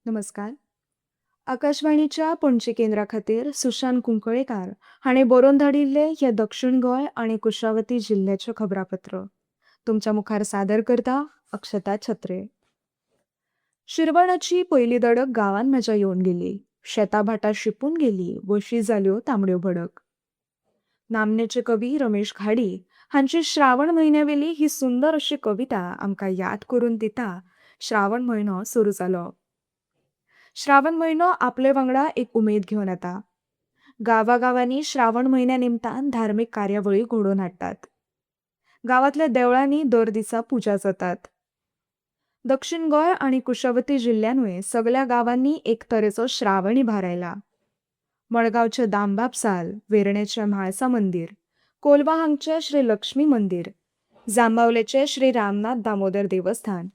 नमस्कार. आकाशवाणीच्या पणजी केंद्रा खातीर सुशांत कुंकळेकार हाणें बरोवन धाडिल्ले हे दक्षिण गोंय आनी कुशावती जिल्ह्याचे खबरापत्र. तुमच्या मुखार सादर करता अक्षता छत्रे. शिरवणाची पयली दडक गांवांत म्हज्या येवन गेली. शेतां भाटां शिंपून गेली, वशी जाल्यो तांबड्यो भडक. नामनेचे कवी रमेश घाडी हांची श्रावण म्हयन्यावेली ही सुंदर अशी कविता आमकां याद करून दिता श्रावण म्हयनो सुरू जालो. श्रावण म्हयनो आपले वांगडा एक उमेद घेवन येता. गांवांनी श्रावण म्हयन्या निमतान धार्मीक कार्यावळी घडोवन हाडटात. गांवांतल्या देवळांनी दर दिसा पुजा जातात. दक्षिण गोंय आनी कुशावती जिल्ह्यांवय सगळ्या गांवांनी एक तरेचो श्रावणी भार आयला. मडगांवचे दामबाबसाल, वेर्णेचे म्हाळसा मंदिर, कोलवा हांगचे श्री लक्ष्मी मंदिर, जांबावलेचे श्री रामनाथ दामोदर देवस्थान,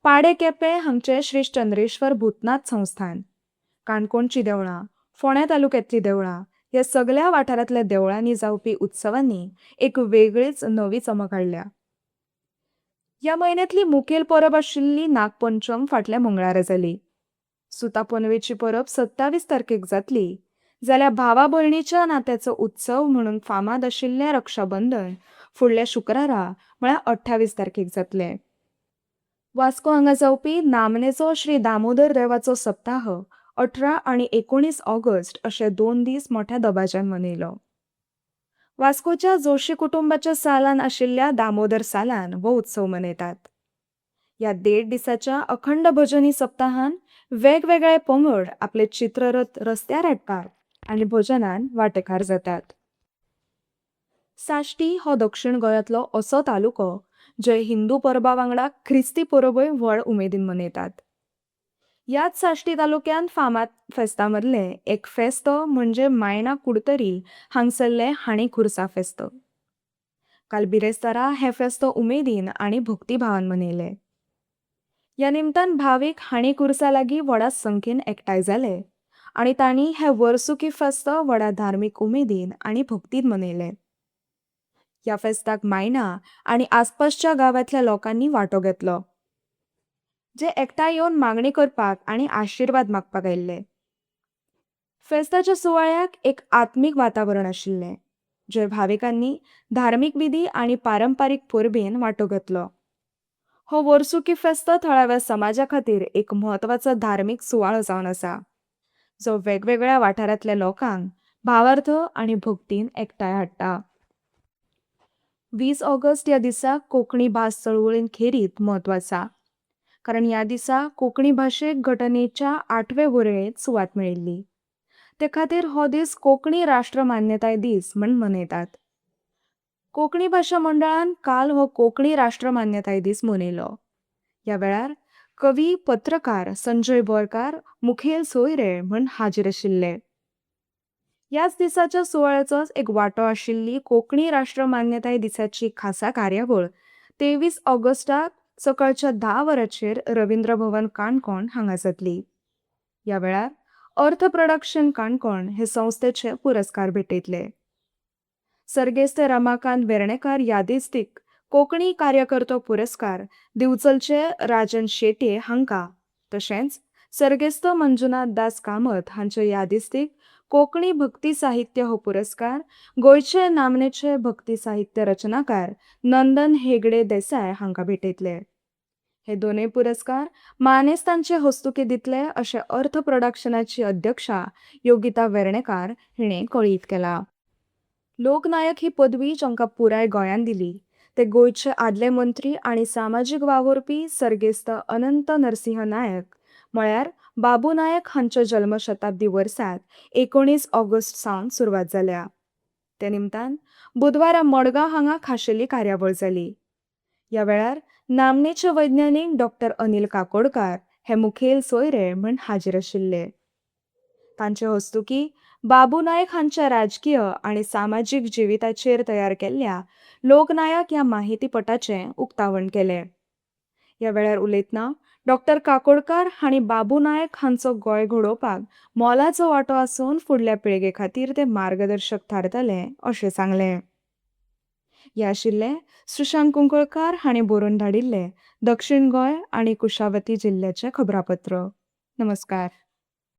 पाडे केपें हांगचे श्री चंद्रेश्वर भूतनाथ संस्थान, काणकोणची देवळां, फोंड्या तालुक्यांतली देवळां ह्या सगळ्या वाठारांतल्या देवळांनी जावपी उत्सवांनी एक वेगळीच नवी चमक हाडल्या. ह्या म्हयन्यांतली मुखेल परब आशिल्ली नागपंचम फाटल्या मंगळारा जाली. सुता पोनवेची परब 27 तारखेक जातली, जाल्यार भावा भयणीच्या नात्याचो उत्सव म्हणून फामाद आशिल्लें रक्षाबंधन फुडल्या शुक्रारा म्हळ्यार 28 तारखेक जातलें. वास्को हांगा जावपी नामनेचो श्री दामोदर देवाचो सप्ताह 18 आनी 19 ऑगस्ट अशे 2 दीस मोठ्या दबाज्यान मनयलो. वास्कोच्या जोशी कुटुंबाच्या सालान आशिल्ल्या दामोदर सालान हो उत्सव मनयतात. ह्या 1.5 दिसाच्या अखंड भजनी सप्ताहान वेगवेगळे पंगड आपले चित्ररथ रस्त्यार हाडटात आनी भजनान वांटेकार जातात. साश्टी हो दक्षिण गोंयांतलो असो तालुको जंय हिंदू परबां वांगडा ख्रिस्ती परबय व्हड उमेदीन मनयतात. ह्याच साश्टी तालुक्यात फामाद फेस्तां मदलें एक फेस्त म्हणजे मायना कुडतरी हांगसरलें हाणी खुर्सा फेस्त. काल बिरेस्तारा हे फेस्त उमेदीन आनी भक्तिभावान मनयले. ह्या निमतान भावीक हाणी खुर्सा लागीं व्हडा संख्येन एकठांय जाले आनी तांणी हे वर्सुकी फेस्त व्हडा धार्मीक उमेदीन आनी भक्तीन मनयले. ह्या फेस्ताक मायना आनी आसपासच्या गांवांतल्या लोकांनी वांटो घेतलो, जे एकठांय येवन मागणी करपाक आनी आशीर्वाद मागपाक आयिल्ले. फेस्ताच्या सुवाळ्याक एक आत्मीक वातावरण आशिल्लें, जंय भाविकांनी धार्मीक विधी आनी पारंपारीक परबेन वांटो घेतलो. हो वर्सुकी फेस्त थळाव्या समाजा खातीर एक म्हत्वाचो धार्मीक सुवाळो जावन आसा, जो वेगवेगळ्या वाठारांतल्या लोकांक भावार्थ आनी भक्तीन एकठांय हाडटा. 20 ऑगस्ट ह्या दिसा कोंकणी भास चळवळीन खेरीत म्हत्व आसा, कारण ह्या दिसा कोंकणी भाशेक घटनेच्या 8वे वरळेंत सुवात मेळिल्ली. ते खातीर हो दीस कोंकणी राष्ट्र मान्यताय दीस म्हूण मनयतात. कोंकणी भाशा मंडळान काल हो कोंकणी राष्ट्र मान्यताय दीस मनयलो. ह्या वेळार कवी पत्रकार संजय बोरकार मुखेल सोयरे म्हूण हाजीर आशिल्ले. ह्याच दिसाच्या सुवाळ्याचोच एक वांटो आशिल्ली कोंकणी राष्ट्र मान्यताय दिसाची खासा कार्यावळ 23 ऑगस्टाक सकाळच्या 10 वरांचेर रवींद्र भवन काणकोण हांगा जातली. ह्या वेळार अर्थ प्रोडक्शन काणकोण हे संस्थेचे पुरस्कार भेटयतले. सर्गेस्त रमाकांत वेर्णेकार यादिस्तीक कोंकणी कार्यकर्तो पुरस्कार दिवचलचे राजन शेटये हांकां, तशेंच सर्गेस्त मंजुनाथ दास कामत हांच्या यादिस्तीक कोंकणी भक्ती साहित्य हो पुरस्कार गोंयचे नामनेचे भक्ती साहित्य रचनाकार नंदन हेगडे देसाय हांकां भेटयतले. हे दोनूय पुरस्कार मानेस्तांचे हस्तुकी दितले अशें अर्थ प्रोडक्शनाची अध्यक्षा योगिता वेर्णेकार हिणें कळीत केला. लोकनायक ही पदवी जांकां पुराय गोंयान दिली ते गोंयचे आदले मंत्री आनी सामाजीक वावुरपी सर्गेस्त अनंत नरसिंह नायक म्हळ्यार बाबू नायक हांच्या जल्मशताब्दी वर्साक 19 ऑगस्ट सावन सुरवात जाल्या. ते निमतान बुधवारा मडगांव हांगा खाशेली कार्यावळ जाली. ह्या वेळार नामनेचे वैज्ञानीक डॉ. अनिल काकोडकार हे मुखेल सोयरे म्हूण हाजीर आशिल्ले. तांचे हस्तुकी बाबू नायक हांच्या राजकीय आनी सामाजीक जिविताचेर तयार केल्ल्या लोकनायक ह्या माहितीपटाचें उक्तावण केलें. ह्या वेळार उलयतना डॉ. काकोडकार हांणी बाबू नायक हांचो गोंय घडोवपाक मोलाचो वांटो आसून फुडल्या पिळगे खातीर ते मार्गदर्शक थारतले अशें सांगलें. हे आशिल्ले सुशांत कुंकळकार हांणी बरोवन धाडिल्ले दक्षिण गोंय आनी कुशावती जिल्ह्याचे खबरापत्र. नमस्कार.